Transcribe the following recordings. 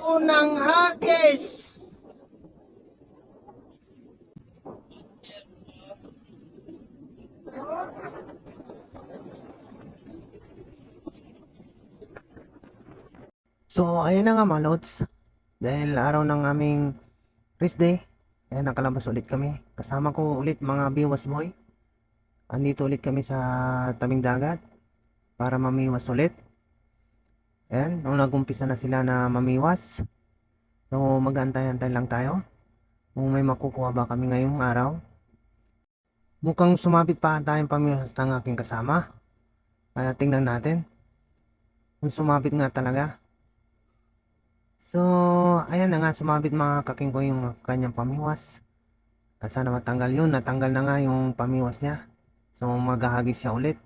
unang hagis. So, ayun na nga mga lods. Dahil araw ng aming race day, ayan, nakalabas ulit kami. Kasama ko ulit mga biwas boy. Andito ulit kami sa tabing dagat para mamiwas ulit. Ayan, nung nag-umpisa na sila na mamiwas. So, mag-antay-antay lang tayo. Kung may makukuha ba kami ngayong araw. Mukhang sumabit pa tayong pamiwas ng aking kasama. Kaya tingnan natin. Kung sumabit nga talaga. So, ayan na nga, sumabit mga kaking ko yung kanyang pamiwas. Sana matanggal yun. Natanggal na nga yung pamiwas niya. So, maghahagis siya ulit.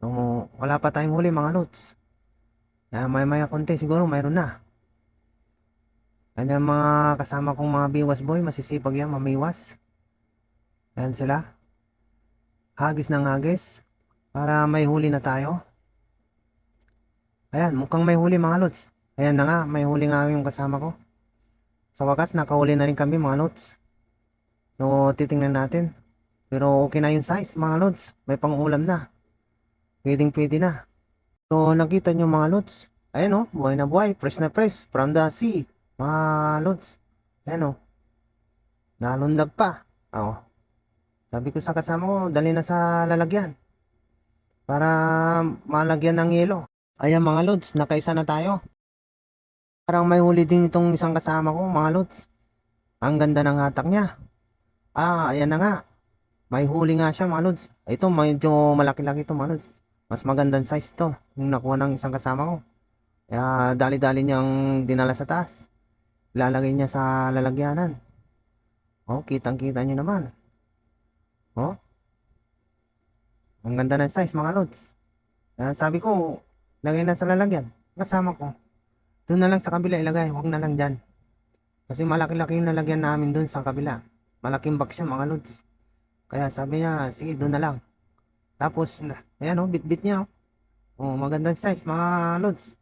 So, wala pa tayong huli mga lods. Kaya maya konti siguro mayroon na. Kaya mga kasama kong mga biwas boy, masisipag yan, mamiwas. Ayan sila. Hagis ng hagis. Para may huli na tayo. Ayan, mukhang may huli mga lods. Ayan na nga, may huli nga yung kasama ko. Sa wakas, nakahuli na rin kami mga lods. So, titingnan natin. Pero okay na yung size mga lods. May pang-ulam na. Pwedeng pwede na. So, nakita nyo mga lods. Ayan o, buhay na buhay. Fresh na fresh. From the sea. Mga lods. Ayan o. Nalundag pa. O. Sabi ko sa kasama ko, dali na sa lalagyan. Para malagyan ng yelo. Ayan mga lods, nakaisa na tayo. Parang may huli din itong isang kasama ko mga lods. Ang ganda ng hatak niya. Ayan na nga. May huli nga siya mga lods. Ito medyo malaki-laki ito mga lods. Mas magandang size to. Yung nakuha ng isang kasama ko. Kaya dali-dali niyang dinala sa taas. Lalagay niya sa lalagyanan. Oh, kitang-kita niyo naman. Oh, ang ganda ng size mga lods. Kaya sabi ko, lagay na sa lalagyan. Kasama ko. Doon na lang sa kabila ilagay. Huwag na lang dyan. Kasi malaki-laki yung lalagyan namin doon sa kabila. Malaking box siya mga lods. Kaya sabi niya, sige doon na lang. Tapos, ayan oh, bit-bit niya oh. Oh, magandang size mga lods.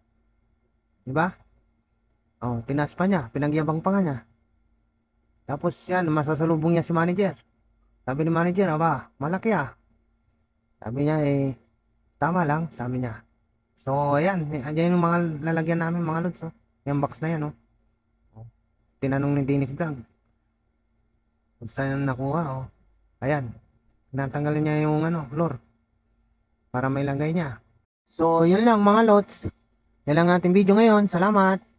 Diba? Oh, tinas pa niya. Pinagyabang pa nga niya. Tapos yan, masasalubong niya si manager. Sabi ni manager, aba, malaki ah. Sabi niya tama lang, sabi niya. So, ayan, ayan yung mga lalagyan namin mga lods oh. Yung box na yan oh. Tinanong ni Dennis Vlog. Kung saan nakuha oh. Ayan, natanggalin niya yung lure. Para may lagay niya. So, yun lang mga lods. Yan lang ating video ngayon. Salamat.